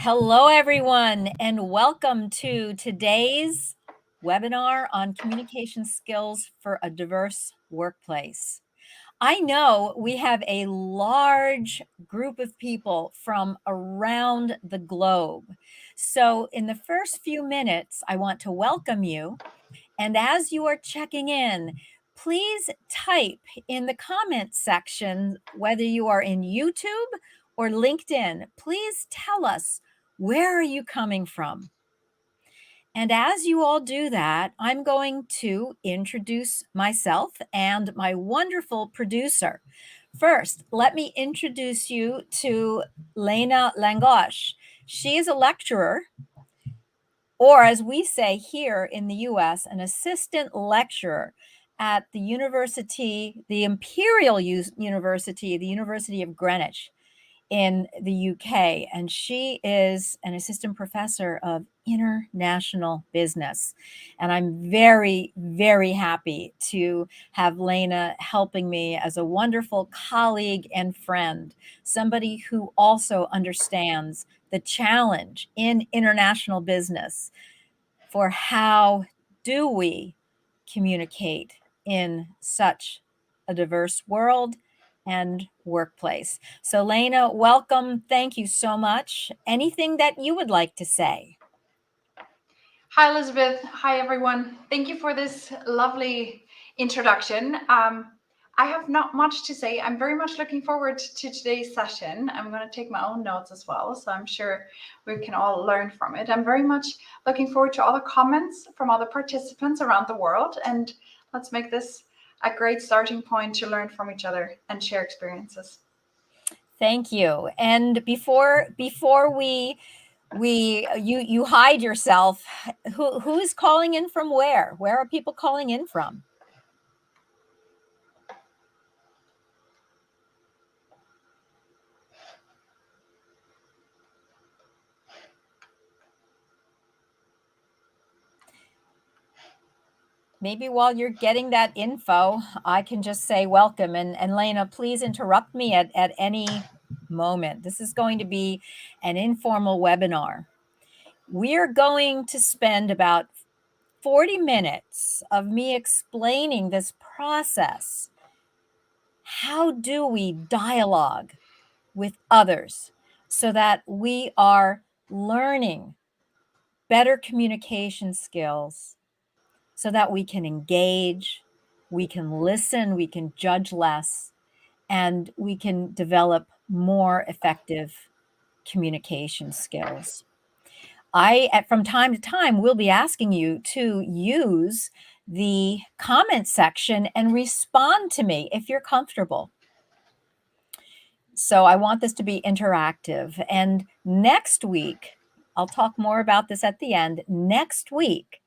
Hello, everyone, and welcome to today's webinar on communication skills for a diverse workplace. I know we have a large group of people from around the globe. So, in the first few minutes, I want to welcome you. And as you are checking in, please type in the comments section whether you are in YouTube or LinkedIn. Please tell us, where are you coming from? And as you all do that, I'm going to introduce myself and my wonderful producer. First, let me introduce you to Lena Langosh. She is a lecturer, or as we say here in the US, an assistant lecturer at the university, the Imperial University, the University of Greenwich in the UK. And she is an assistant professor of international business. And I'm very, very happy to have Lena helping me as a wonderful colleague and friend, somebody who also understands the challenge in international business for how do we communicate in such a diverse world and workplace. So, Lena, welcome. Thank you so much. Anything that you would like to say? Hi, Elizabeth. Hi, everyone. Thank you for this lovely introduction. I have not much to say. I'm very much looking forward to today's session. I'm going to take my own notes as well, so I'm sure we can all learn from it. I'm very much looking forward to all the comments from other participants around the world, and let's make this a great starting point to learn from each other and share experiences. Thank you. And before you hide yourself, who's calling in from where? Where are people calling in from? Maybe while you're getting that info, I can just say welcome. And Lena, please interrupt me at any moment. This is going to be an informal webinar. We're going to spend about 40 minutes of me explaining this process. How do we dialogue with others so that we are learning better communication skills, so that we can engage, we can listen, we can judge less, and we can develop more effective communication skills. From time to time, will be asking you to use the comment section and respond to me if you're comfortable. So I want this to be interactive. And next week, I'll talk more about this at the end. Next week,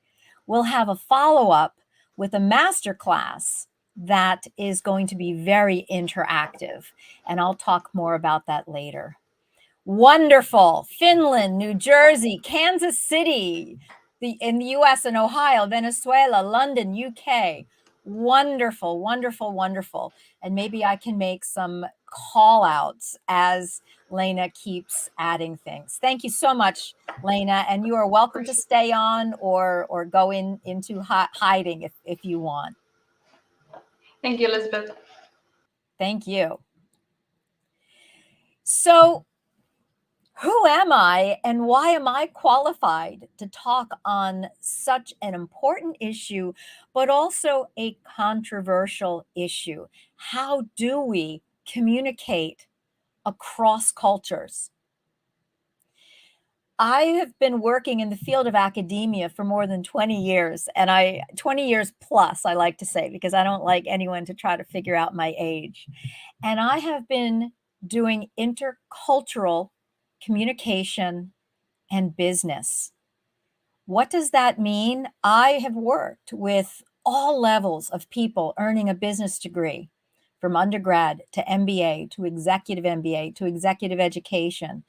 we'll have a follow-up with a masterclass that is going to be very interactive. And I'll talk more about that later. Wonderful. Finland, New Jersey, Kansas City, in the US and Ohio, Venezuela, London, UK. Wonderful, wonderful, wonderful. And maybe I can make some call outs as Lena keeps adding things. Thank you so much, Lena. And you are welcome to stay on or go into hiding if you want. Thank you, Elizabeth. Thank you. So, who am I and why am I qualified to talk on such an important issue, but also a controversial issue? How do we communicate across cultures? I have been working in the field of academia for more than 20 years, and 20 years plus, I like to say, because I don't like anyone to try to figure out my age. And I have been doing intercultural communication and business. What does that mean? I have worked with all levels of people earning a business degree, from undergrad to MBA to executive MBA to executive education,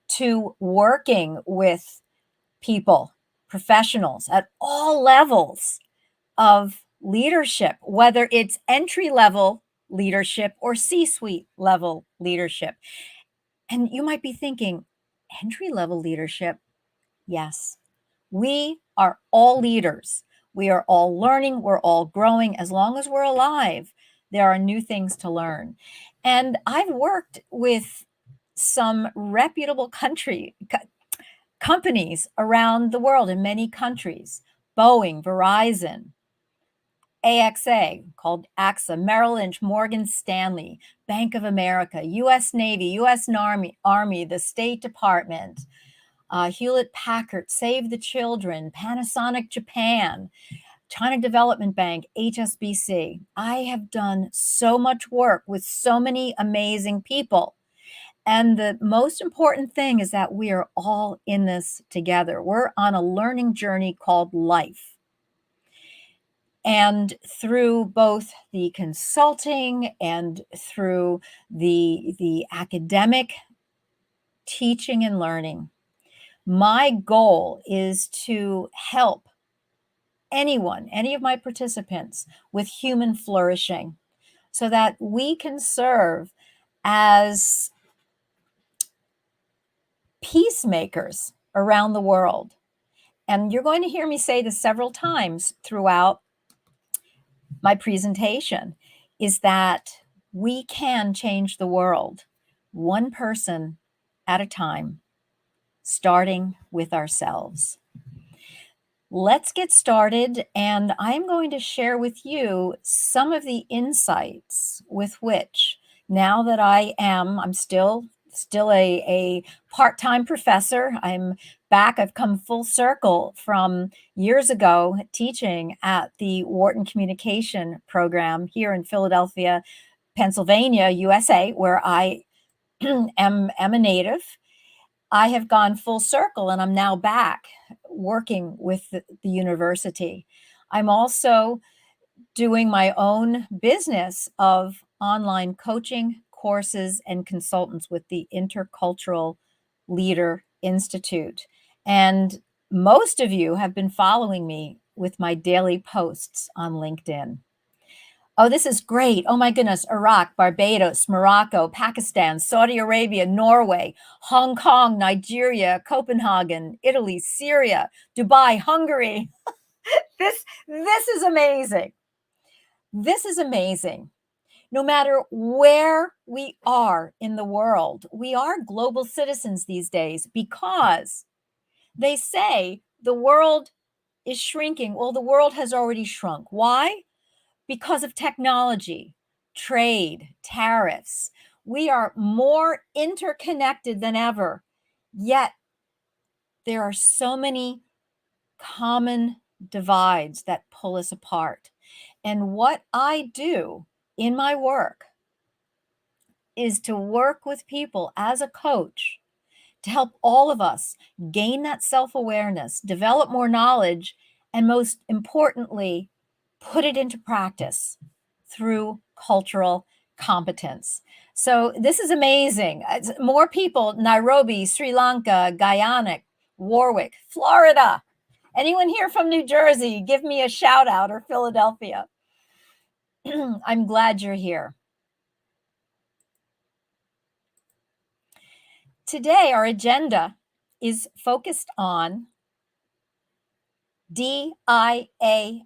to working with people, professionals at all levels of leadership, whether it's entry level leadership or C-suite level leadership. And you might be thinking, entry-level leadership, yes, we are all leaders. We are all learning, we're all growing. As long as we're alive, there are new things to learn. And I've worked with some reputable companies around the world in many countries. Boeing, Verizon, AXA, called AXA, Merrill Lynch, Morgan Stanley, Bank of America, US Navy, US Army, the State Department, Hewlett Packard, Save the Children, Panasonic Japan, China Development Bank, HSBC. I have done so much work with so many amazing people. And the most important thing is that we are all in this together. We're on a learning journey called life. And through both the consulting and through the academic teaching and learning, my goal is to help anyone, any of my participants, with human flourishing so that we can serve as peacemakers around the world. And you're going to hear me say this several times throughout my presentation, is that we can change the world one person at a time, starting with ourselves. Let's get started, and I'm going to share with you some of the insights with which, now that I'm still a part-time professor. I'm back. I've come full circle from years ago teaching at the Wharton Communication Program here in Philadelphia, Pennsylvania, USA, where I am a native. I have gone full circle and I'm now back working with the university. I'm also doing my own business of online coaching courses and consultants with the Intercultural Leader Institute. And most of you have been following me with my daily posts on LinkedIn. Oh, this is great. Oh my goodness. Iraq, Barbados, Morocco, Pakistan, Saudi Arabia, Norway, Hong Kong, Nigeria, Copenhagen, Italy, Syria, Dubai, Hungary. This is amazing. This is amazing. No matter where we are in the world, we are global citizens these days because they say the world is shrinking. Well, the world has already shrunk. Why? Because of technology, trade, tariffs. We are more interconnected than ever. Yet there are so many common divides that pull us apart. And what I do in my work is to work with people as a coach to help all of us gain that self-awareness, develop more knowledge, and most importantly, put it into practice through cultural competence. So this is amazing. More people, Nairobi, Sri Lanka, Guyana, Warwick, Florida. Anyone here from New Jersey, give me a shout out, or Philadelphia. I'm glad you're here. Today, our agenda is focused on D.I.A.L.O.G,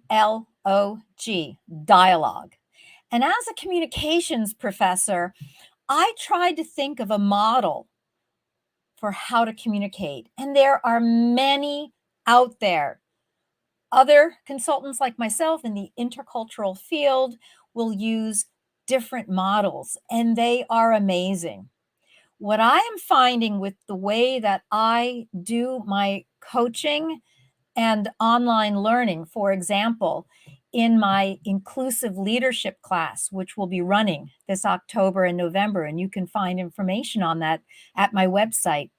dialogue. And as a communications professor, I tried to think of a model for how to communicate. And there are many out there. Other consultants like myself in the intercultural field will use different models, and they are amazing. What I am finding with the way that I do my coaching and online learning, for example, in my inclusive leadership class, which will be running this October and November, and you can find information on that at my website.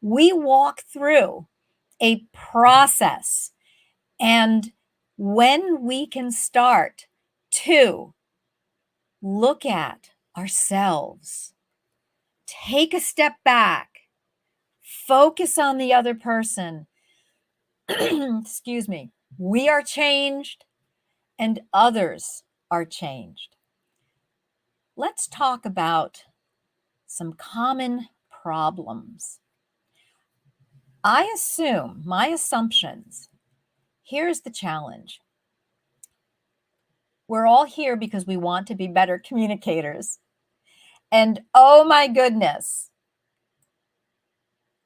We walk through a process, and when we can start to look at ourselves, take a step back, focus on the other person, excuse me, we are changed and others are changed. Let's talk about some common problems I assume, my assumptions, here's the challenge. We're all here because we want to be better communicators. And oh my goodness,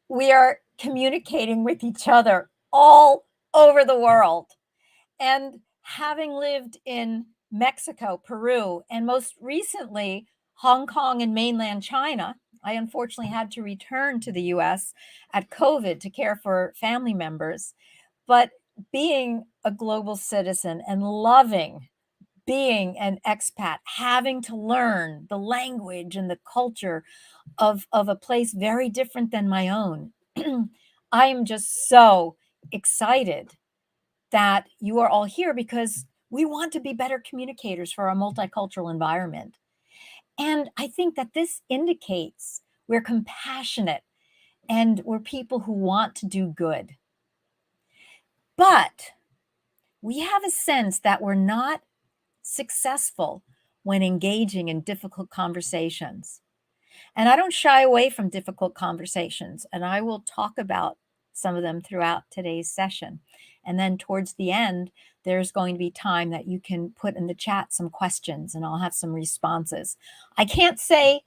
we are communicating with each other all over the world. And having lived in Mexico, Peru, and most recently Hong Kong and mainland China, I unfortunately had to return to the US at COVID to care for family members. But being a global citizen and loving being an expat, having to learn the language and the culture of a place very different than my own, I am just so excited that you are all here because we want to be better communicators for our multicultural environment. And I think that this indicates we're compassionate and we're people who want to do good. But we have a sense that we're not successful when engaging in difficult conversations. And I don't shy away from difficult conversations, and I will talk about some of them throughout today's session. And then towards the end, there's going to be time that you can put in the chat some questions and I'll have some responses. I can't say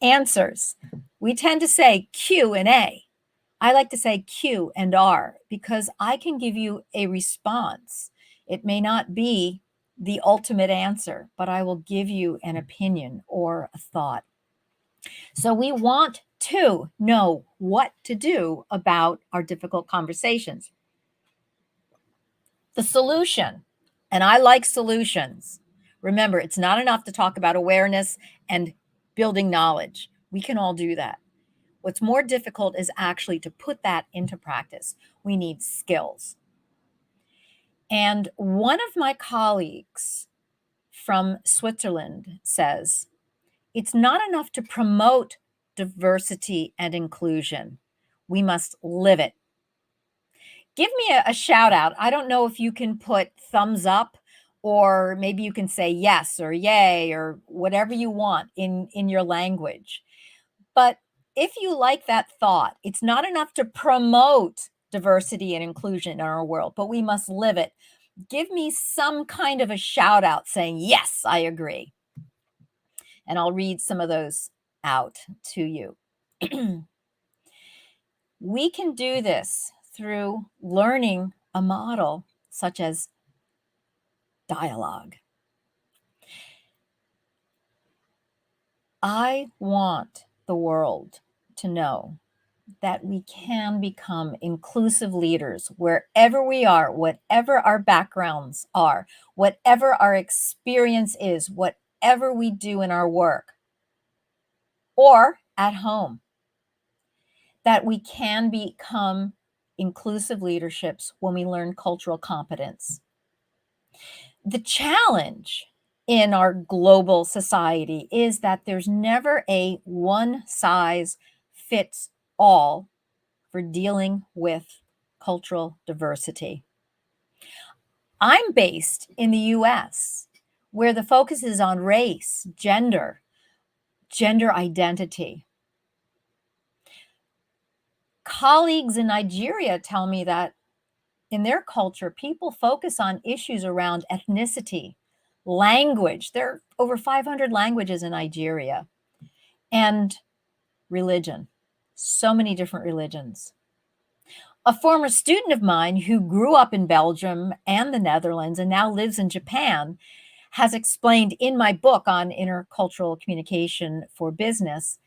answers. We tend to say Q and A. I like to say Q and R because I can give you a response. It may not be the ultimate answer, but I will give you an opinion or a thought. So we want to know what to do about our difficult conversations. The solution, and I like solutions. Remember, it's not enough to talk about awareness and building knowledge. We can all do that. What's more difficult is actually to put that into practice. We need skills. And one of my colleagues from Switzerland says, it's not enough to promote diversity and inclusion. We must live it. Give me a shout out. I don't know if you can put thumbs up or maybe you can say yes or yay or whatever you want in your language. But if you like that thought, it's not enough to promote diversity and inclusion in our world, but we must live it. Give me some kind of a shout out saying, yes, I agree. And I'll read some of those out to you. We can do this through learning a model such as dialogue. I want the world to know that we can become inclusive leaders wherever we are, whatever our backgrounds are, whatever our experience is, whatever we do in our work or at home, that we can become inclusive leaderships when we learn cultural competence. The challenge in our global society is that there's never a one size fits all for dealing with cultural diversity. I'm based in the US, where the focus is on race, gender identity. Colleagues in Nigeria tell me that in their culture, people focus on issues around ethnicity, language. There are over 500 languages in Nigeria, and religion. So many different religions. A former student of mine who grew up in Belgium and the Netherlands and now lives in Japan has explained in my book on intercultural communication for business.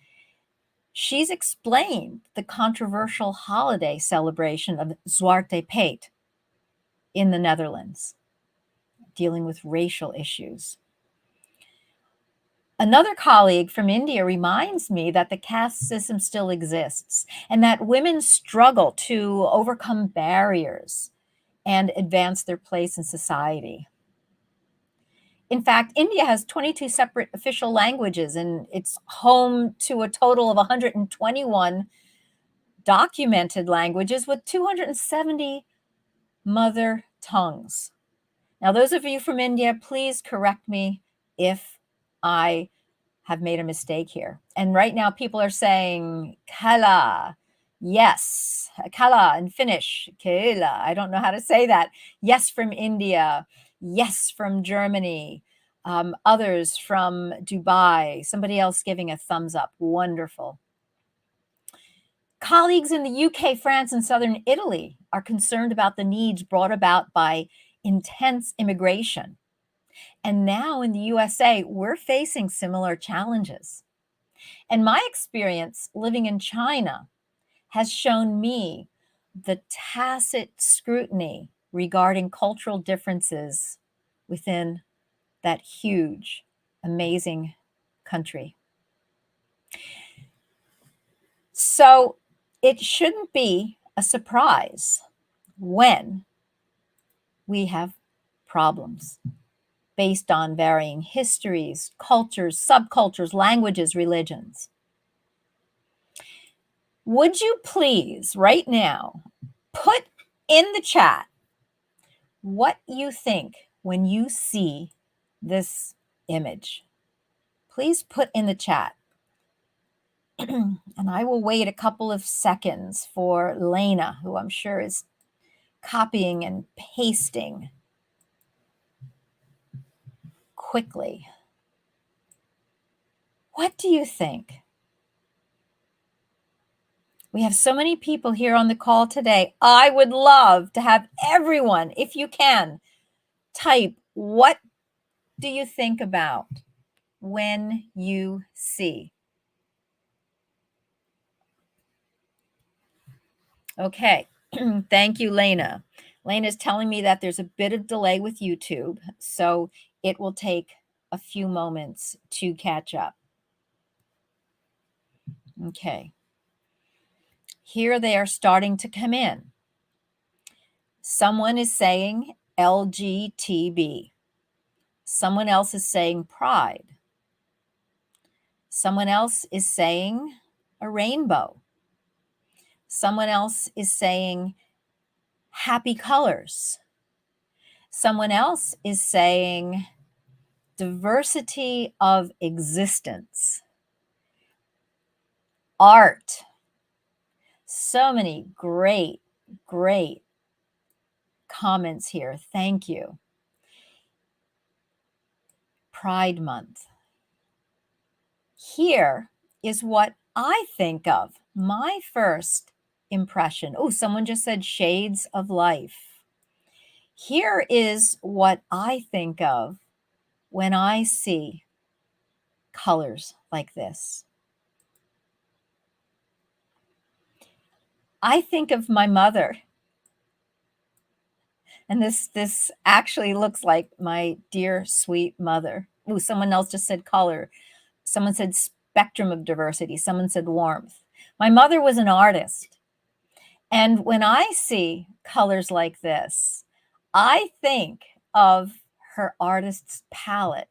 She's explained the controversial holiday celebration of Zwarte Piet in the Netherlands, dealing with racial issues. Another colleague from India reminds me that the caste system still exists and that women struggle to overcome barriers and advance their place in society. In fact, India has 22 separate official languages and it's home to a total of 121 documented languages with 270 mother tongues. Now, those of you from India, please correct me if I have made a mistake here. And right now, people are saying kala, Yes, kala in Finnish, keila. I don't know how to say that. Yes from India. Yes from Germany. Others from Dubai. Somebody else giving a thumbs up. Wonderful. Colleagues in the UK, France, and southern Italy are concerned about the needs brought about by intense immigration. And now in the USA, we're facing similar challenges. And my experience living in China has shown me the tacit scrutiny regarding cultural differences within that huge, amazing country. So it shouldn't be a surprise when we have problems based on varying histories, cultures, subcultures, languages, religions. Would you please, right now, put in the chat what you think when you see this image? Please put in the chat. And I will wait a couple of seconds for Lena, who I'm sure is copying and pasting quickly. What do you think? We have so many people here on the call today. I would love to have everyone, if you can, type what do you think about when you see. Okay, thank you, Lena. Lena is telling me that there's a bit of delay with YouTube, so it will take a few moments to catch up. Okay. Here they are starting to come in. Someone is saying LGTB. Someone else is saying pride. Someone else is saying a rainbow. Someone else is saying happy colors. Someone else is saying diversity of existence. Art. So many great, great comments here. Thank you. Pride Month. Here is what I think of. My first impression. Oh, someone just said shades of life. Here is what I think of when I see colors like this. I think of my mother. And this actually looks like my dear sweet mother. Ooh, someone else just said color. Someone said spectrum of diversity. Someone said warmth. My mother was an artist. And when I see colors like this, I think of her artist's palette.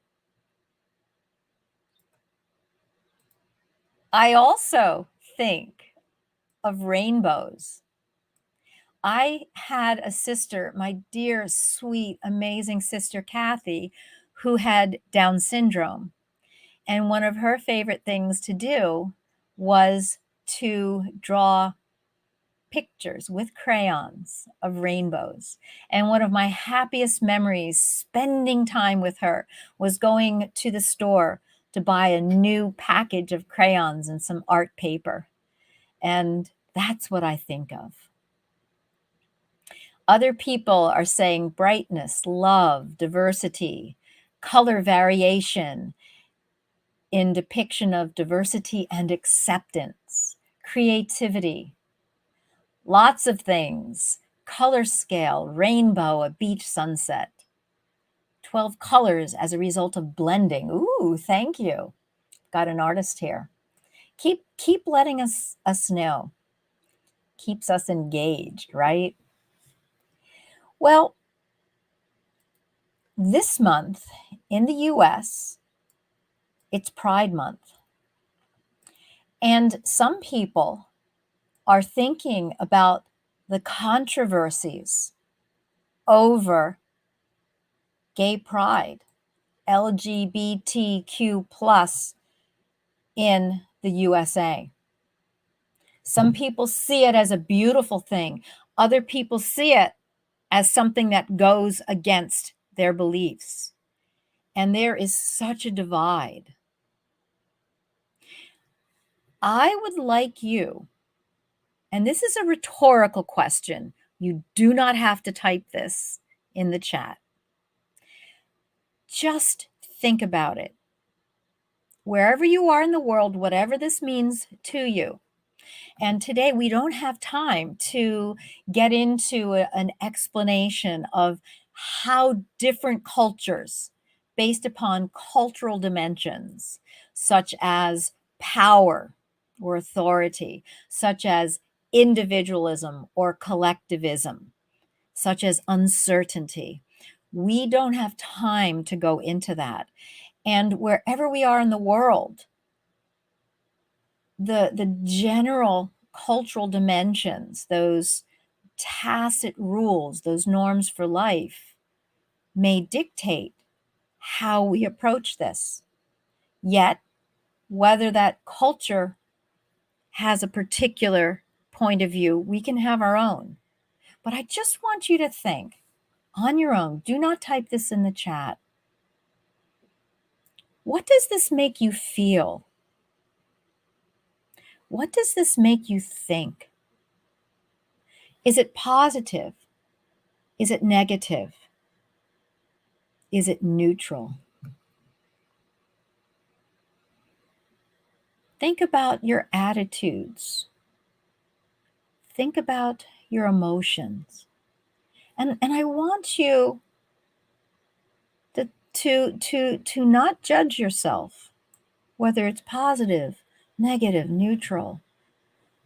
I also think of rainbows. I had a sister, my dear, sweet, amazing sister, Kathy, who had Down syndrome. And one of her favorite things to do was to draw pictures with crayons of rainbows. And one of my happiest memories spending time with her was going to the store to buy a new package of crayons and some art paper. And that's what I think of. Other people are saying brightness, love, diversity, color variation in depiction of diversity and acceptance, creativity, lots of things, color scale, rainbow, a beach sunset, 12 colors as a result of blending. Ooh, thank you. Got an artist here. Keep letting us know. Keeps us engaged, right? Well, this month in the US, it's Pride Month. And some people are thinking about the controversies over gay pride, LGBTQ plus in the USA. Some people see it as a beautiful thing. Other people see it as something that goes against their beliefs. And there is such a divide. I would like you, and this is a rhetorical question. You do not have to type this in the chat. Just think about it. Wherever you are in the world, whatever this means to you. And today we don't have time to get into an explanation of how different cultures, based upon cultural dimensions, such as power or authority, such as individualism or collectivism, such as uncertainty. We don't have time to go into that. And wherever we are in the world, the general cultural dimensions, those tacit rules, those norms for life may dictate how we approach this. Yet, whether that culture has a particular point of view, we can have our own. But I just want you to think on your own. Do not type this in the chat. What does this make you feel? What does this make you think? Is it positive? Is it negative? Is it neutral? Think about your attitudes. Think about your emotions. And I want you to not judge yourself, whether it's positive, negative, neutral,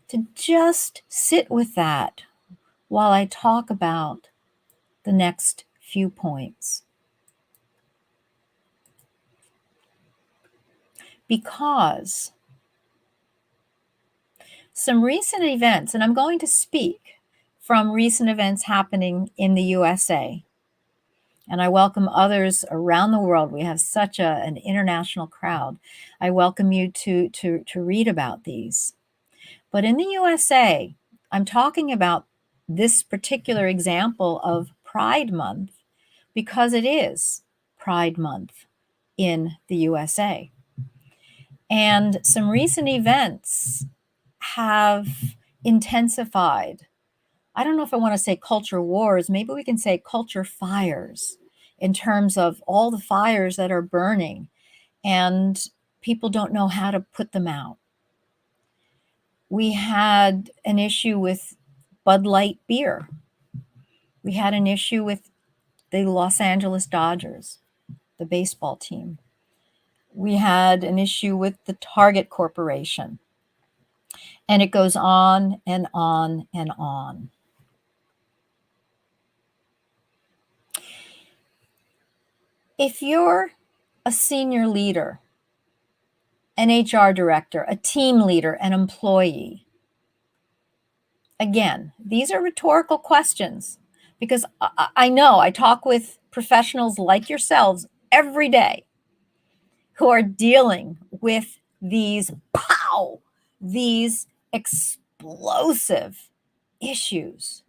to just sit with that while I talk about the next few points. Because some recent events, and I'm going to speak from recent events happening in the USA, and I welcome others around the world. We have such an international crowd. I welcome you to read about these. But in the USA, I'm talking about this particular example of Pride Month because it is Pride Month in the USA. And some recent events have intensified. I don't know if I want to say culture wars, maybe we can say culture fires in terms of all the fires that are burning and people don't know how to put them out. We had an issue with Bud Light beer. We had an issue with the Los Angeles Dodgers, the baseball team. We had an issue with the Target Corporation. And it goes on and on and on. If you're a senior leader, an HR director, a team leader, an employee, again, these are rhetorical questions because I know I talk with professionals like yourselves every day who are dealing with these explosive issues.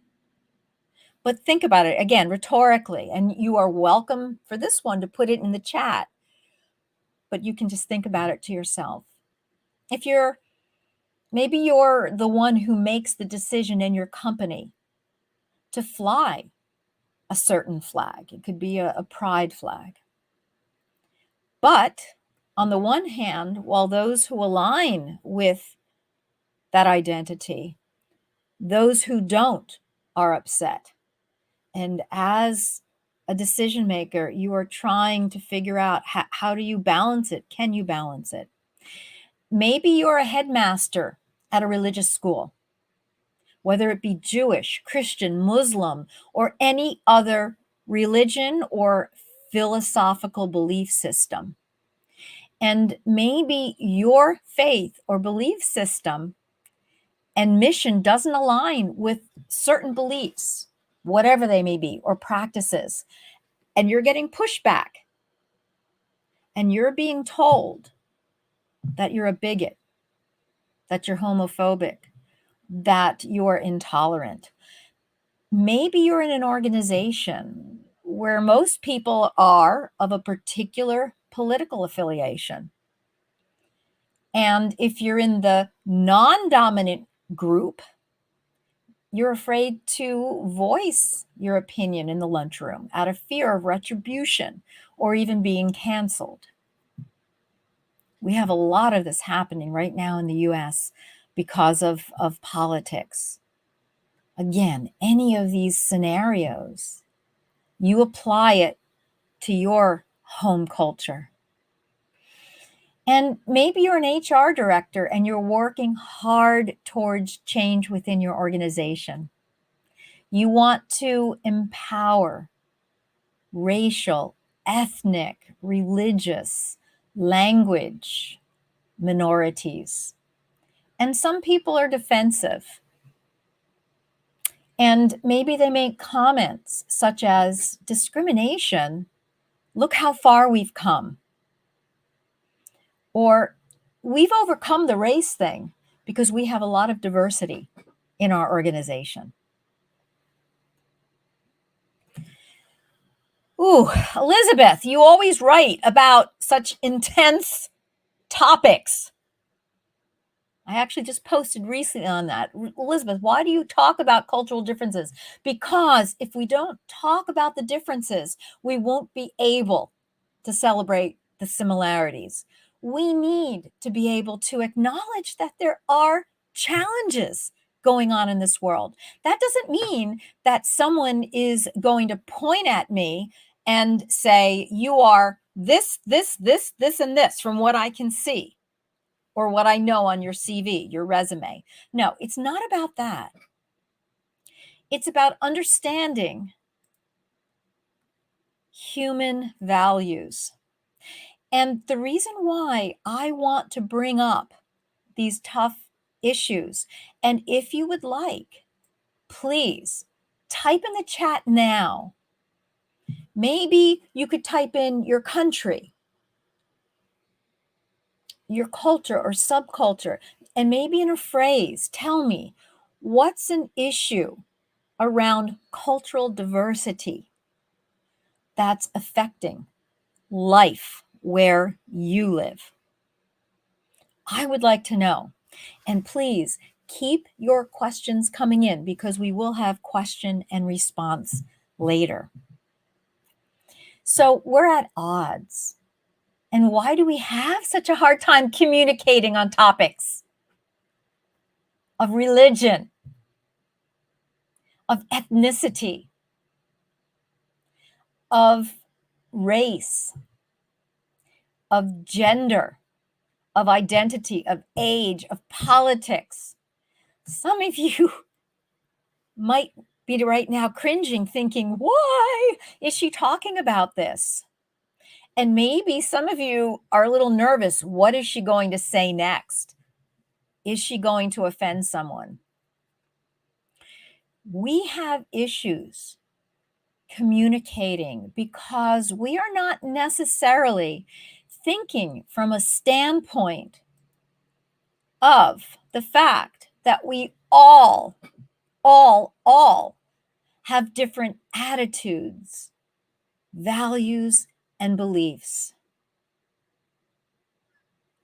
But think about it again, rhetorically, and you are welcome for this one to put it in the chat, but you can just think about it to yourself. If maybe you're the one who makes the decision in your company to fly a certain flag. It could be a pride flag. But on the one hand, while those who align with that identity, those who don't are upset. And as a decision maker, you are trying to figure out how do you balance it? Can you balance it? Maybe you're a headmaster at a religious school, whether it be Jewish, Christian, Muslim, or any other religion or philosophical belief system. And maybe your faith or belief system and mission doesn't align with certain beliefs, whatever they may be, or practices. And you're getting pushback. And you're being told that you're a bigot, that you're homophobic, that you're intolerant. Maybe you're in an organization where most people are of a particular political affiliation. And if you're in the non-dominant group, you're afraid to voice your opinion in the lunchroom out of fear of retribution or even being canceled. We have a lot of this happening right now in the US because of politics. Again, any of these scenarios, you apply it to your home culture. And maybe you're an HR director and you're working hard towards change within your organization. You want to empower racial, ethnic, religious, language minorities. And some people are defensive. And maybe they make comments such as discrimination, look how far we've come. Or we've overcome the race thing because we have a lot of diversity in our organization. Ooh, Elizabeth, you always write about such intense topics. I actually just posted recently on that. Elizabeth, why do you talk about cultural differences? Because if we don't talk about the differences, we won't be able to celebrate the similarities. We need to be able to acknowledge that there are challenges going on in this world. That doesn't mean that someone is going to point at me and say, you are this, and this from what I can see or what I know on your CV, your resume. No, it's not about that. It's about understanding human values. And the reason why I want to bring up these tough issues, and if you would like, please type in the chat now. Maybe you could type in your country, your culture or subculture, and maybe in a phrase, tell me what's an issue around cultural diversity that's affecting life where you live. I would like to know. And please keep your questions coming in because we will have question and response later. So we're at odds. And why do we have such a hard time communicating on topics of religion, of ethnicity, of race, of gender, of identity, of age, of politics? Some of you might be right now cringing, thinking, why is she talking about this? And maybe some of you are a little nervous. What is she going to say next? Is she going to offend someone? We have issues communicating because we are not necessarily thinking from a standpoint of the fact that we all have different attitudes, values, and beliefs.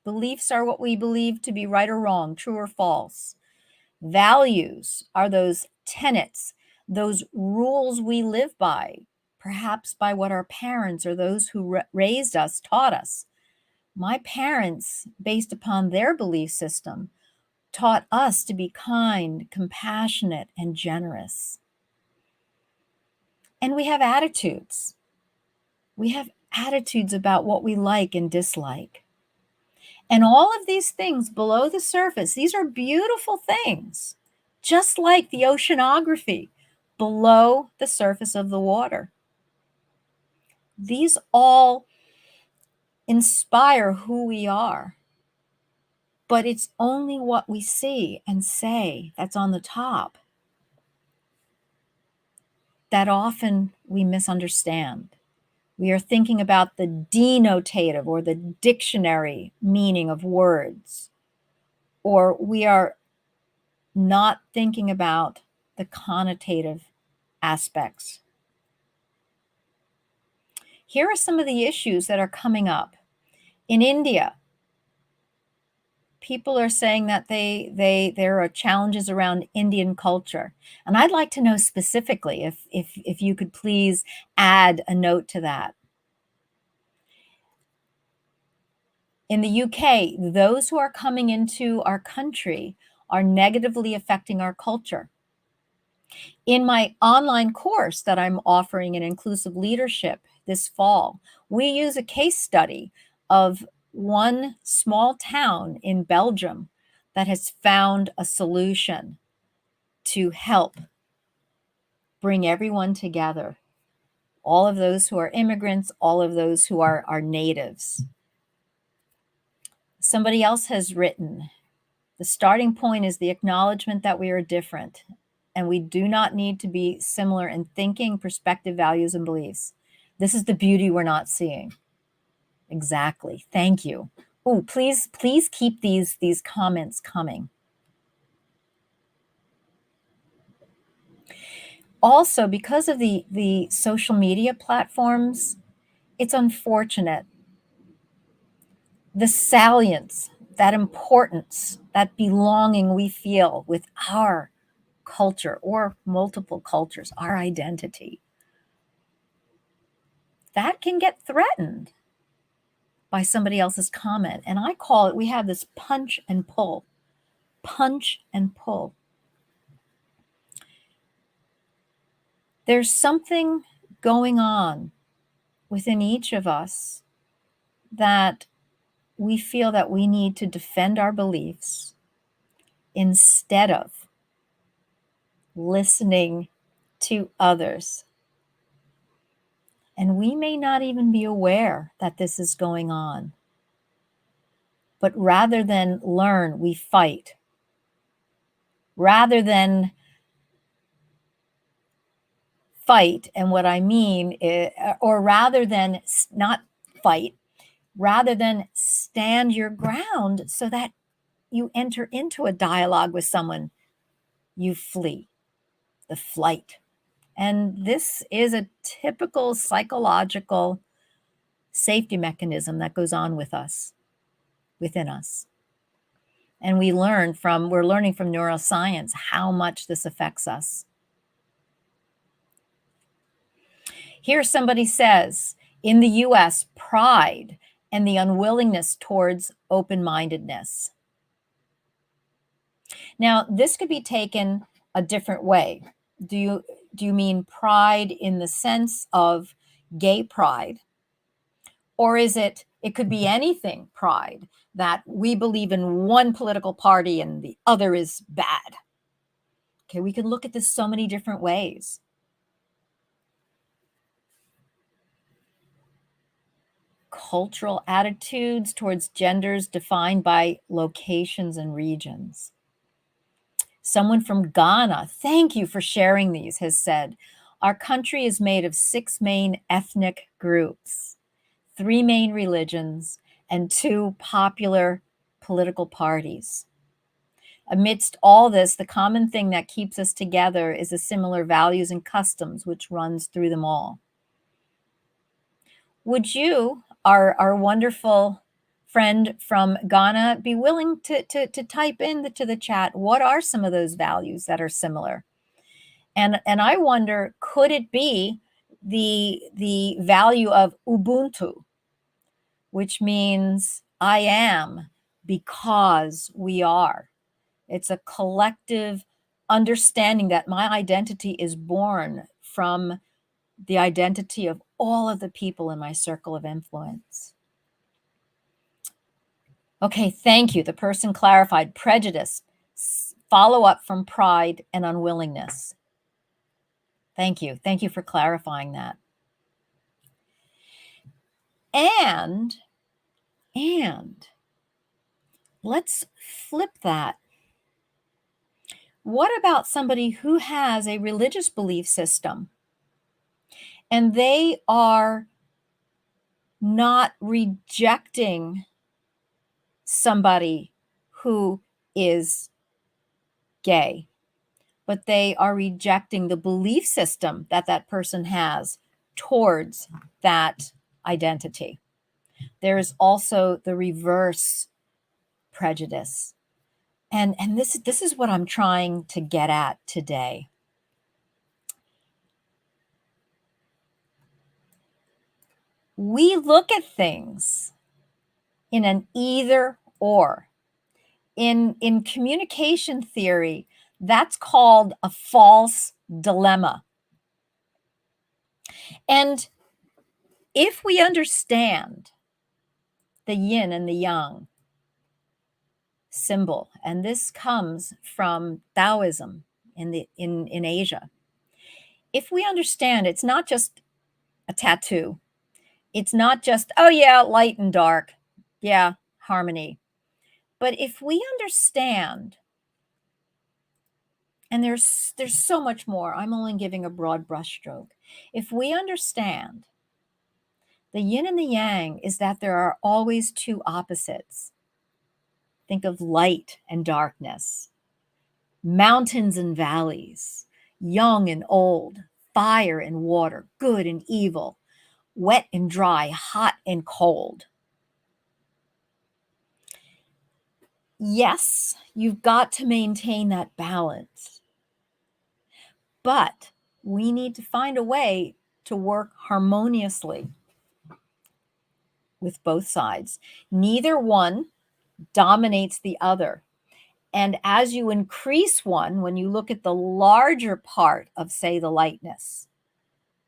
Beliefs are what we believe to be right or wrong, true or false. Values are those tenets, those rules we live by, perhaps by what our parents or those who raised us taught us. My parents, based upon their belief system, taught us to be kind, compassionate, and generous. And we have attitudes. We have attitudes about what we like and dislike. And all of these things below the surface, these are beautiful things, just like the oceanography below the surface of the water. These all inspire who we are. But it's only what we see and say that's on the top that often we misunderstand. We are thinking about the denotative or the dictionary meaning of words, or we are not thinking about the connotative aspects. Here are some of the issues that are coming up. In India, people are saying that there are challenges around Indian culture. And I'd like to know specifically if you could please add a note to that. In the UK, those who are coming into our country are negatively affecting our culture. In my online course that I'm offering in inclusive leadership this fall, we use a case study of one small town in Belgium that has found a solution to help bring everyone together. All of those who are immigrants, all of those who are natives. Somebody else has written, the starting point is the acknowledgement that we are different, and we do not need to be similar in thinking, perspective, values, and beliefs. This is the beauty we're not seeing. Exactly. Thank you. Oh, please keep these comments coming. Also, because of the social media platforms, it's unfortunate. The salience, that importance, that belonging we feel with our culture or multiple cultures, our identity, that can get threatened by somebody else's comment. And I call it, we have this punch and pull. Punch and pull. There's something going on within each of us that we feel that we need to defend our beliefs instead of listening to others. And we may not even be aware that this is going on. But rather than learn, we fight. Rather than fight, and what I mean is, or rather than not fight, rather than stand your ground so that you enter into a dialogue with someone, you flee, the flight. And this is a typical psychological safety mechanism that goes on with us, within us. And we're learning from neuroscience how much this affects us. Here somebody says, in the US, pride and the unwillingness towards open-mindedness. Now, this could be taken a different way. Do you mean pride in the sense of gay pride? Or is it could be anything pride, that we believe in one political party and the other is bad? Okay, we can look at this so many different ways. Cultural attitudes towards genders defined by locations and regions. Someone from Ghana, thank you for sharing these, has said, our country is made of 6 main ethnic groups, 3 main religions, and 2 popular political parties. Amidst all this, the common thing that keeps us together is the similar values and customs which runs through them all. Would you, our wonderful friend from Ghana, be willing to type into the chat, what are some of those values that are similar? And I wonder, could it be the value of Ubuntu, which means I am because we are. It's a collective understanding that my identity is born from the identity of all of the people in my circle of influence. Okay, thank you. The person clarified prejudice, follow up from pride and unwillingness. Thank you. Thank you for clarifying that. And let's flip that. What about somebody who has a religious belief system and they are not rejecting somebody who is gay, but they are rejecting the belief system that that person has towards that identity. There is also the reverse prejudice. And this is what I'm trying to get at today. We look at things in an either or. In communication theory, that's called a false dilemma. And if we understand the yin and the yang symbol, and this comes from Taoism in Asia, if we understand it's not just a tattoo, it's not just, oh yeah, light and dark, yeah, harmony. But if we understand, and there's so much more, I'm only giving a broad brushstroke. If we understand the yin and the yang is that there are always two opposites. Think of light and darkness, mountains and valleys, young and old, fire and water, good and evil, wet and dry, hot and cold. Yes, you've got to maintain that balance, but we need to find a way to work harmoniously with both sides. Neither one dominates the other. And as you increase one, when you look at the larger part of, say, the lightness,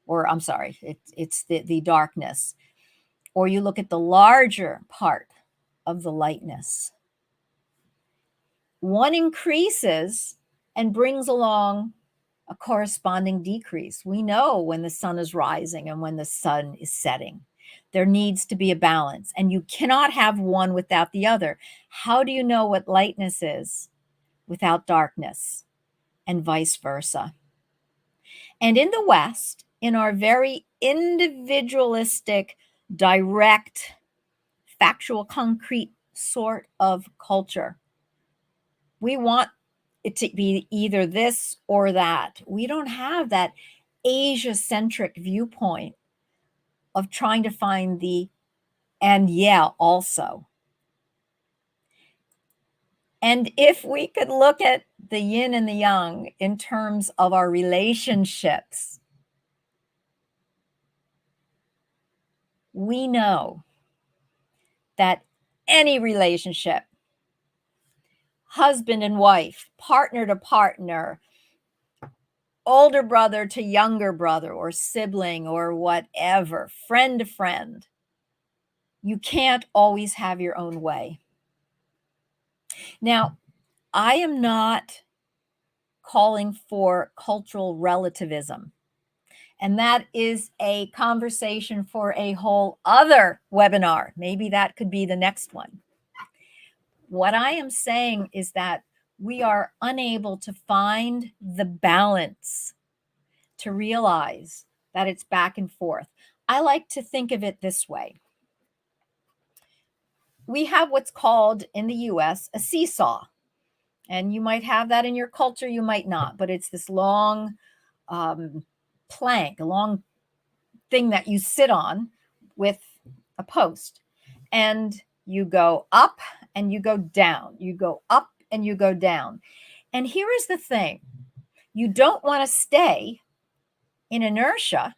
or I'm sorry, it's the darkness, or you look at the larger part of the lightness, one increases and brings along a corresponding decrease. We know when the sun is rising and when the sun is setting. There needs to be a balance, and you cannot have one without the other. How do you know what lightness is without darkness, and vice versa? And in the West, in our very individualistic, direct, factual, concrete sort of culture, we want it to be either this or that. We don't have that Asia-centric viewpoint of trying to find the and yeah, also. And if we could look at the yin and the yang in terms of our relationships, we know that any relationship, husband and wife, partner to partner, older brother to younger brother, or sibling, or whatever, friend to friend, you can't always have your own way. Now, I am not calling for cultural relativism, and that is a conversation for a whole other webinar. Maybe that could be the next one. What I am saying is that we are unable to find the balance to realize that it's back and forth. I like to think of it this way. We have what's called in the US a seesaw. And you might have that in your culture, you might not, but it's this long plank, a long thing that you sit on with a post. And you go up and you go down. You go up and you go down. And here is the thing. You don't want to stay in inertia,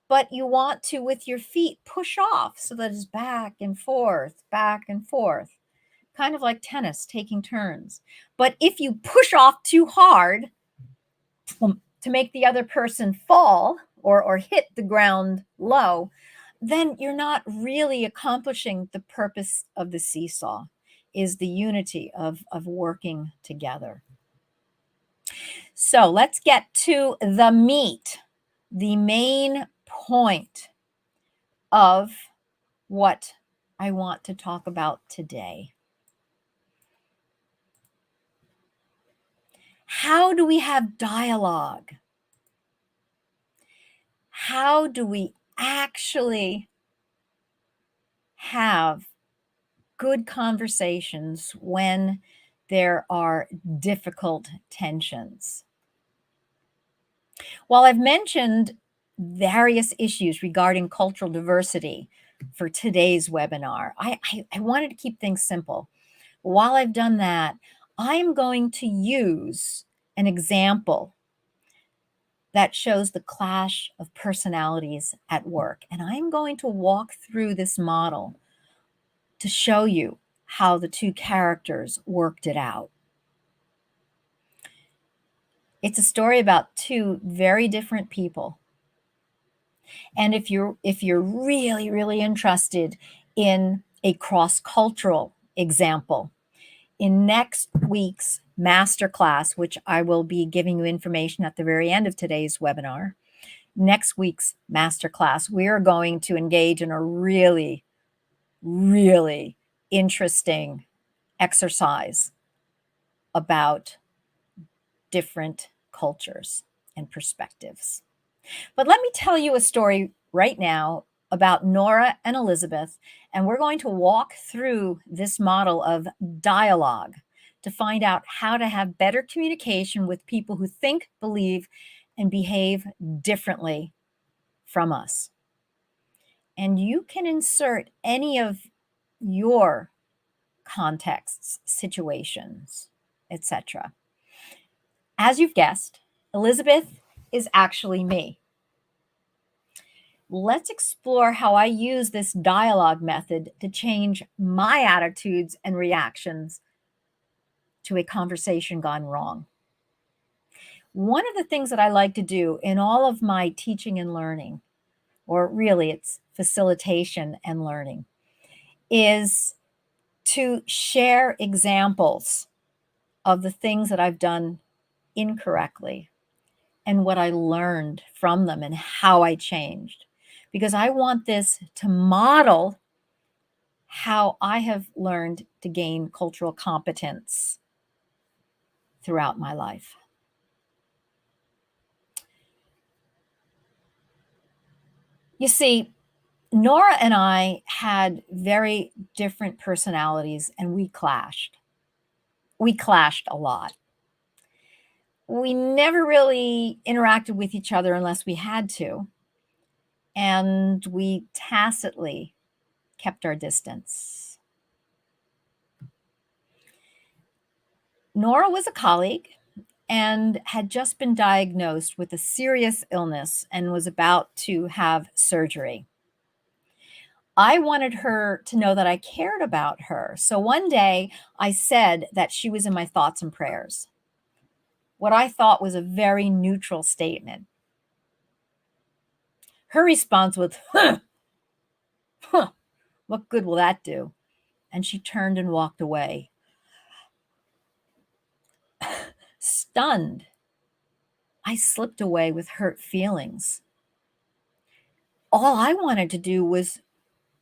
but you want to, with your feet, push off so that it's back and forth, kind of like tennis, taking turns. But if you push off too hard to make the other person fall or hit the ground low, then you're not really accomplishing the purpose of the seesaw, is the unity of working together. So let's get to the meat, the main point of what I want to talk about today. How do we have dialogue? How do we actually have good conversations when there are difficult tensions. While I've mentioned various issues regarding cultural diversity for today's webinar, I wanted to keep things simple. While I've done that, I'm going to use an example that shows the clash of personalities at work. And I'm going to walk through this model to show you how the two characters worked it out. It's a story about two very different people. And if you're really interested in a cross-cultural example, in next week's masterclass, which I will be giving you information at the very end of today's webinar, next week's masterclass, we are going to engage in a really, really interesting exercise about different cultures and perspectives. But let me tell you a story right now about Nora and Elizabeth, and we're going to walk through this model of dialogue to find out how to have better communication with people who think, believe, and behave differently from us. And you can insert any of your contexts, situations, etc. As you've guessed, Elizabeth is actually me. Let's explore how I use this dialogue method to change my attitudes and reactions to a conversation gone wrong. One of the things that I like to do in all of my teaching and learning, or really it's facilitation and learning, is to share examples of the things that I've done incorrectly and what I learned from them and how I changed. Because I want this to model how I have learned to gain cultural competence throughout my life. You see, Nora and I had very different personalities and we clashed. We clashed a lot. We never really interacted with each other unless we had to. And we tacitly kept our distance. Nora was a colleague and had just been diagnosed with a serious illness and was about to have surgery. I wanted her to know that I cared about her. So one day I said that she was in my thoughts and prayers. What I thought was a very neutral statement. Her response was, huh, what good will that do? And she turned and walked away. Stunned, I slipped away with hurt feelings. All I wanted to do was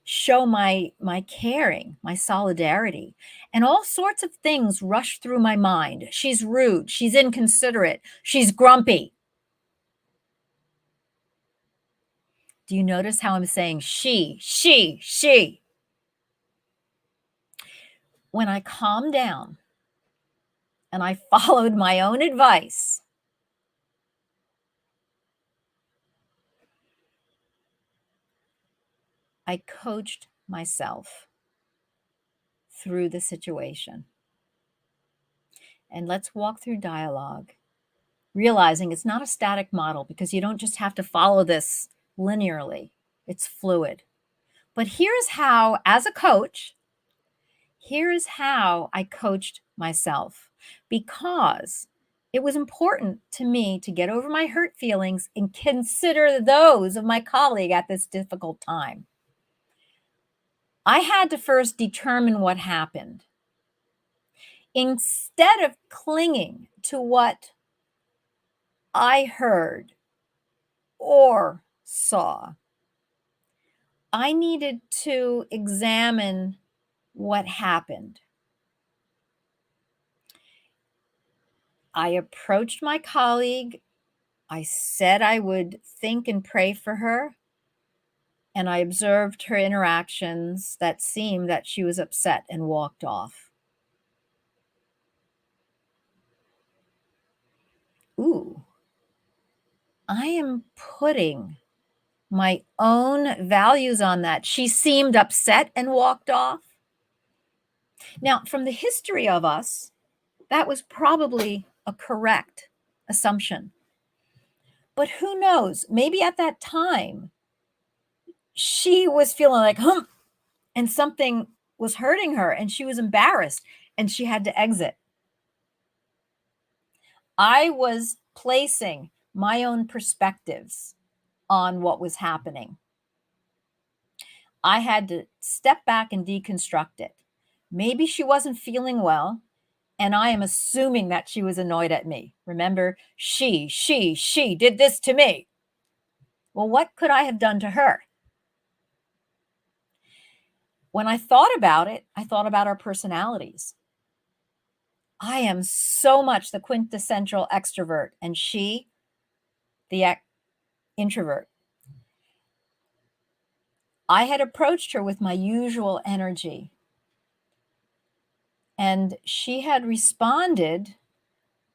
show my caring, my solidarity, and all sorts of things rushed through my mind. She's rude, she's inconsiderate, she's grumpy. Do you notice how I'm saying she? When I calmed down and I followed my own advice, I coached myself through the situation. And let's walk through dialogue, realizing it's not a static model because you don't just have to follow this linearly. It's fluid. But here's how, as a coach, here's how I coached myself, because it was important to me to get over my hurt feelings and consider those of my colleague at this difficult time. I had to first determine what happened. Instead of clinging to what I heard or saw, I needed to examine what happened. I approached my colleague. I said I would think and pray for her. And I observed her interactions that seemed that she was upset and walked off. I am putting my own values on that. She seemed upset and walked off. Now, from the history of us, that was probably a correct assumption. But who knows? Maybe at that time, she was feeling like, and something was hurting her and she was embarrassed and she had to exit. I was placing my own perspectives on what was happening. I had to step back and deconstruct it. Maybe she wasn't feeling well, and I am assuming that she was annoyed at me. Remember, she did this to me. Well, what could I have done to her? When I thought about it, I thought about our personalities. I am so much the quintessential extrovert, and she, the introvert. I had approached her with my usual energy, and she had responded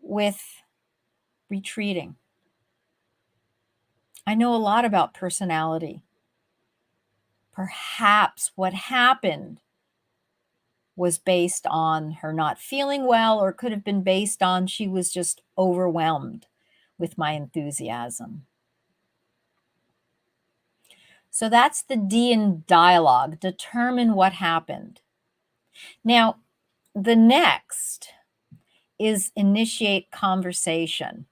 with retreating. I know a lot about personality. Perhaps what happened was based on her not feeling well, or could have been based on she was just overwhelmed with my enthusiasm. So that's the D in dialogue. Determine what happened. Now, the next is initiate conversation.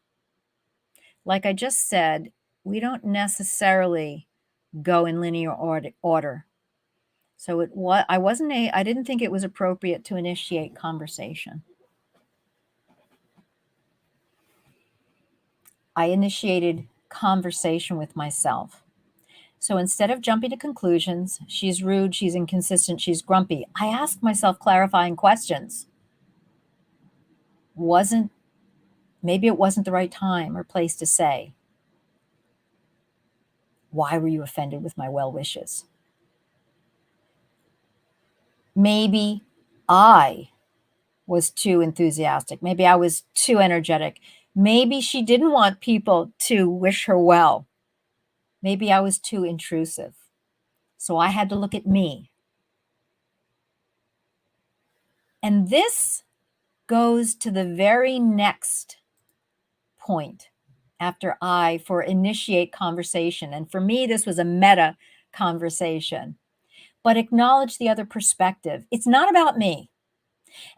Like I just said, we don't necessarily go in linear order. So I didn't think it was appropriate to initiate conversation. I initiated conversation with myself. So instead of jumping to conclusions, she's rude, she's inconsistent, she's grumpy, I asked myself clarifying questions. Maybe it wasn't the right time or place to say, why were you offended with my well wishes? Maybe I was too enthusiastic. Maybe I was too energetic. Maybe she didn't want people to wish her well. Maybe I was too intrusive. So I had to look at me. And this goes to the very next point after I for initiate conversation. And for me, this was a meta conversation, but acknowledge the other perspective. It's not about me.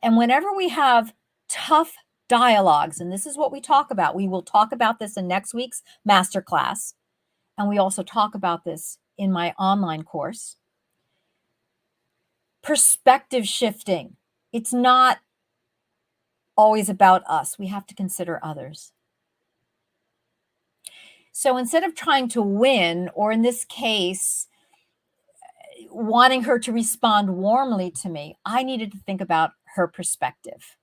And whenever we have tough dialogues, and this is what we talk about, we will talk about this in next week's masterclass. And we also talk about this in my online course. Perspective shifting. It's not always about us. We have to consider others. So instead of trying to win, or in this case, wanting her to respond warmly to me, I needed to think about her perspective.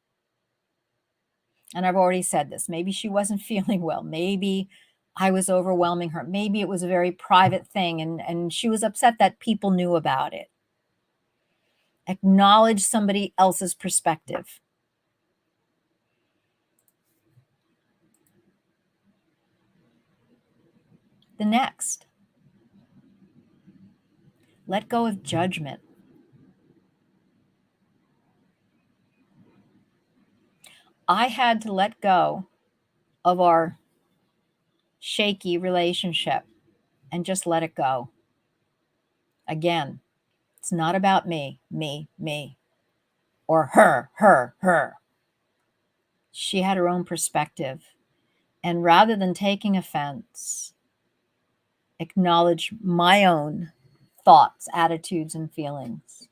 And I've already said this. Maybe she wasn't feeling well. Maybe I was overwhelming her. Maybe it was a very private thing and she was upset that people knew about it. Acknowledge somebody else's perspective. The next, let go of judgment. I had to let go of our shaky relationship and just let it go. Again, it's not about me, or her. She had her own perspective. And rather than taking offense, acknowledge my own thoughts, attitudes, and feelings.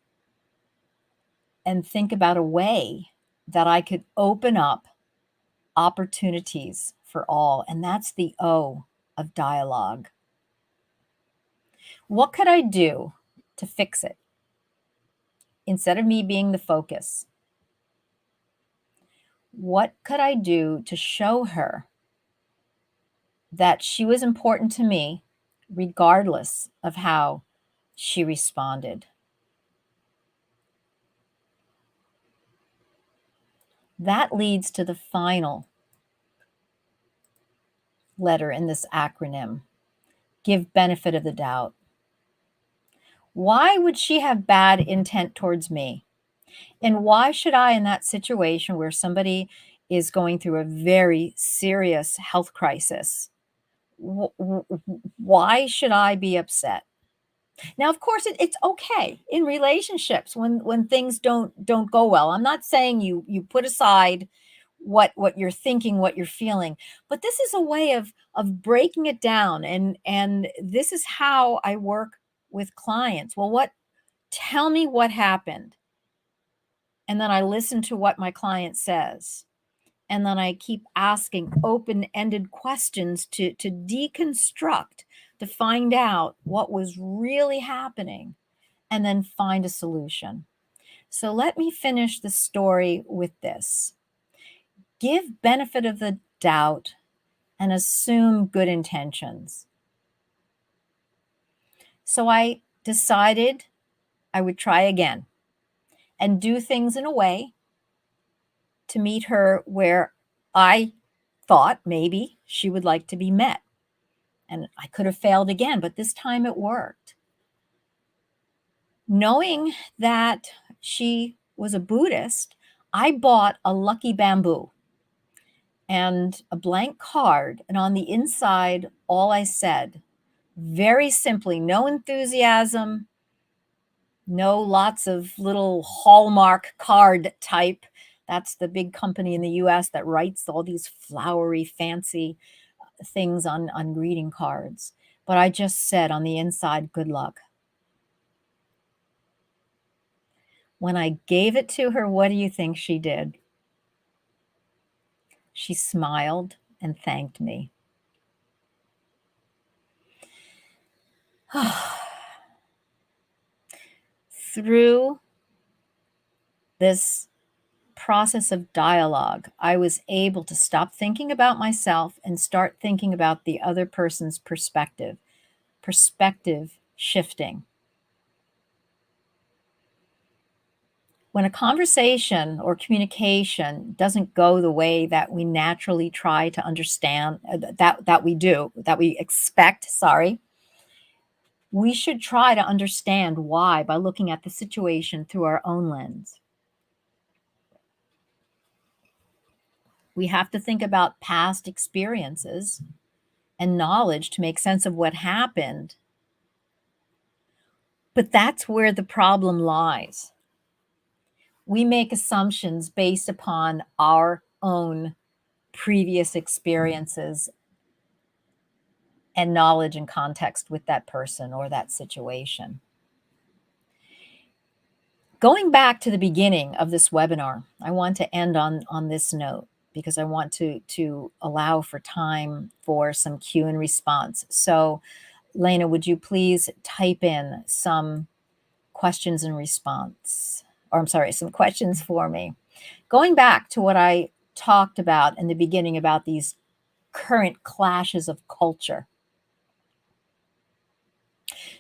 And think about a way that I could open up opportunities for all. And that's the O of dialogue. What could I do to fix it instead of me being the focus? What could I do to show her that she was important to me, regardless of how she responded? That leads to the final letter in this acronym, give benefit of the doubt. Why would she have bad intent towards me? And why should I, in that situation where somebody is going through a very serious health crisis, why should I be upset? Now, of course, it's okay in relationships when things don't go well. I'm not saying you put aside what you're thinking, what you're feeling, but this is a way of breaking it down, and this is how I work with clients. Well, what tell me what happened, and then I listen to what my client says, and then I keep asking open-ended questions to deconstruct, to find out what was really happening, and then find a solution. So let me finish the story with this. Give benefit of the doubt and assume good intentions. So I decided I would try again and do things in a way to meet her where I thought maybe she would like to be met. And I could have failed again, but this time it worked. Knowing that she was a Buddhist, I bought a lucky bamboo and a blank card. And on the inside, all I said, very simply, no enthusiasm, no lots of little Hallmark card type. That's the big company in the US that writes all these flowery, fancy things on greeting cards. But I just said on the inside, good luck. When I gave it to her, what do you think she did? She smiled and thanked me. Through this process of dialogue, I was able to stop thinking about myself and start thinking about the other person's perspective shifting. When a conversation or communication doesn't go the way that we naturally try to understand, that we expect, we should try to understand why by looking at the situation through our own lens. We have to think about past experiences and knowledge to make sense of what happened. But that's where the problem lies. We make assumptions based upon our own previous experiences and knowledge and context with that person or that situation. Going back to the beginning of this webinar, I want to end on this note because I want to allow for time for some Q and response. So, Lena, would you please type in some questions and response, or I'm sorry, some questions for me. Going back to what I talked about in the beginning about these current clashes of culture.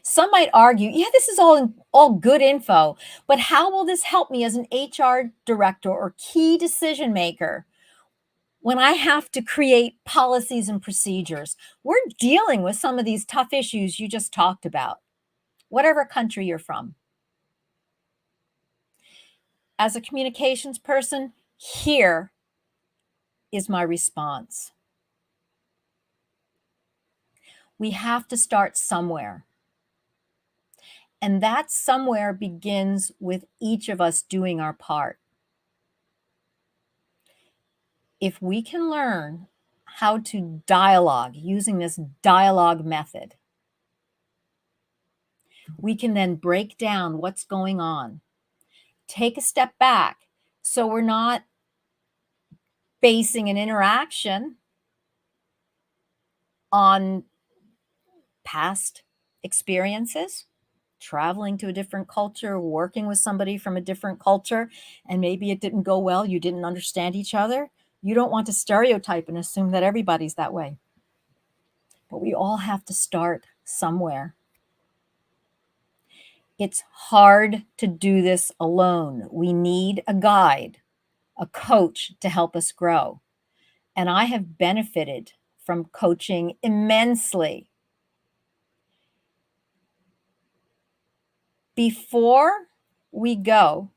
Some might argue, yeah, this is all good info, but how will this help me as an HR director or key decision maker when I have to create policies and procedures? We're dealing with some of these tough issues you just talked about, whatever country you're from. As a communications person, here is my response. We have to start somewhere. And that somewhere begins with each of us doing our part. If we can learn how to dialogue using this dialogue method, we can then break down what's going on, take a step back so we're not basing an interaction on past experiences, traveling to a different culture, working with somebody from a different culture, and maybe it didn't go well, you didn't understand each other. You don't want to stereotype and assume that everybody's that way. But we all have to start somewhere. It's hard to do this alone. We need a guide, a coach to help us grow. And I have benefited from coaching immensely. Before we go,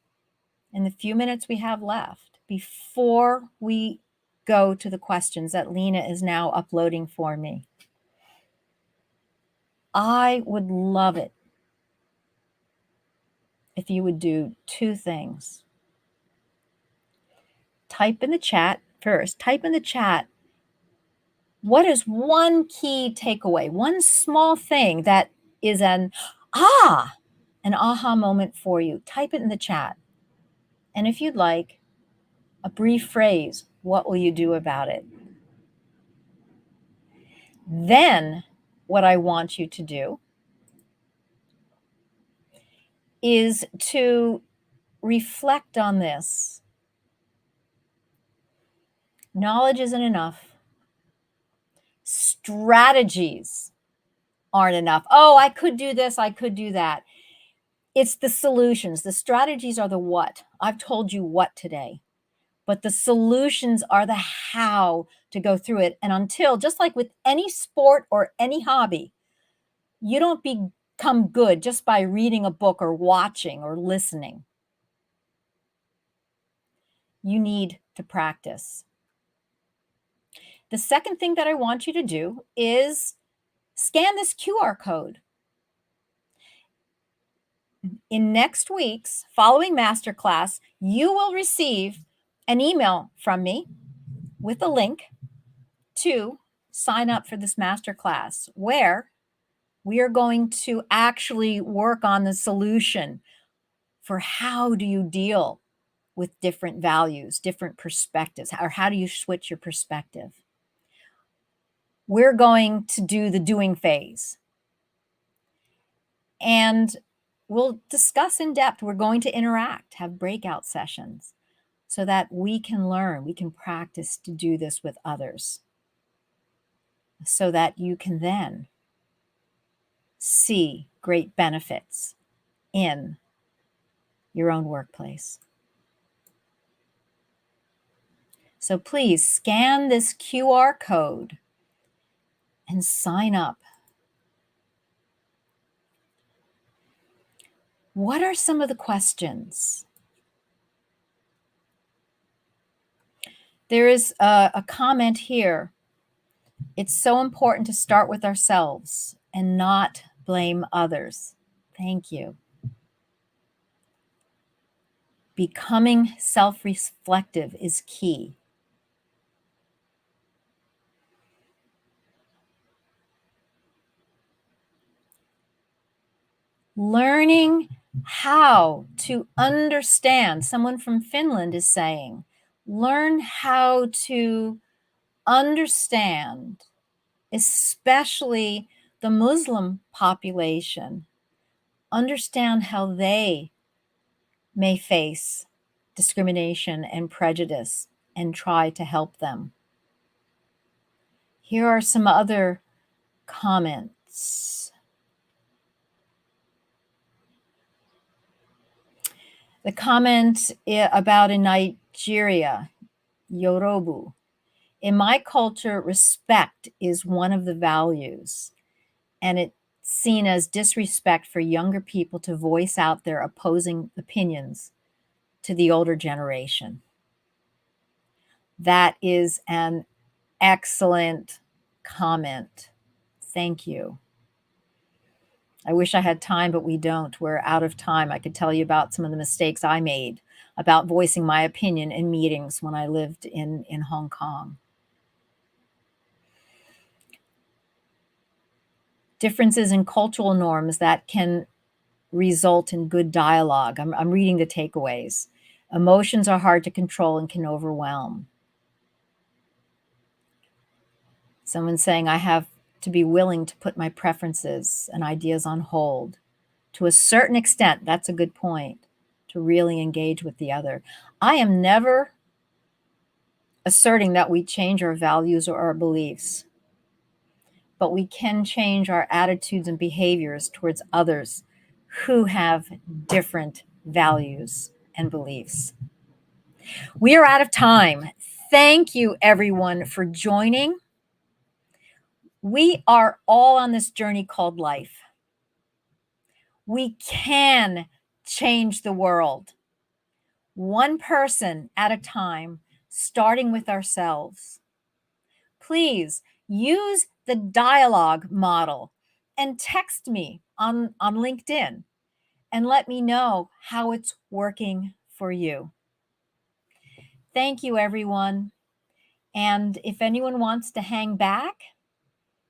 in the few minutes we have left, before we go to the questions that Lena is now uploading for me, I would love it if you would do two things. Type in the chat first. Type in the chat, what is one key takeaway, one small thing that is an aha moment for you? Type it in the chat. And if you'd like, a brief phrase, what will you do about it? Then what I want you to do is to reflect on this. Knowledge isn't enough. Strategies aren't enough. Oh, I could do this, I could do that. It's the solutions. The strategies are the what. I've told you what today, but the solutions are the how to go through it. And until, just like with any sport or any hobby, you don't become good just by reading a book or watching or listening. You need to practice. The second thing that I want you to do is scan this QR code. In next week's following masterclass, you will receive an email from me with a link to sign up for this masterclass, where we are going to actually work on the solution for how do you deal with different values, different perspectives, or how do you switch your perspective? We're going to do the doing phase. And we'll discuss in depth. We're going to interact, have breakout sessions so that we can learn, we can practice to do this with others so that you can then see great benefits in your own workplace. So please scan this QR code and sign up. What are some of the questions? There is a comment here. It's so important to start with ourselves and not blame others. Thank you. Becoming self-reflective is key. Learning how to understand, someone from Finland is saying, learn how to understand, especially the Muslim population, understand how they may face discrimination and prejudice and try to help them. Here are some other comments. The comment about in Nigeria, Yoruba. In my culture, respect is one of the values, and it's seen as disrespect for younger people to voice out their opposing opinions to the older generation. That is an excellent comment. Thank you. I wish I had time, but we don't. We're out of time. I could tell you about some of the mistakes I made about voicing my opinion in meetings when I lived in Hong Kong. Differences in cultural norms that can result in good dialogue. I'm reading the takeaways. Emotions are hard to control and can overwhelm. Someone saying, I have to be willing to put my preferences and ideas on hold. To a certain extent, that's a good point, to really engage with the other. I am never asserting that we change our values or our beliefs, but we can change our attitudes and behaviors towards others who have different values and beliefs. We are out of time. Thank you, everyone, for joining. We are all on this journey called life. We can change the world, one person at a time, starting with ourselves. Please use the dialogue model and text me on LinkedIn and let me know how it's working for you. Thank you, everyone. And if anyone wants to hang back,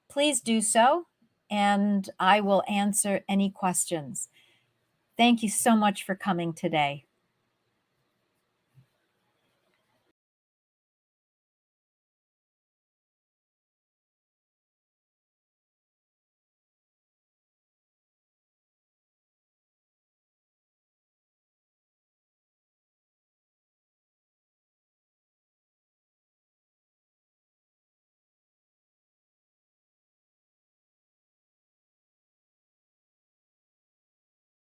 please do so, and I will answer any questions. Thank you so much for coming today.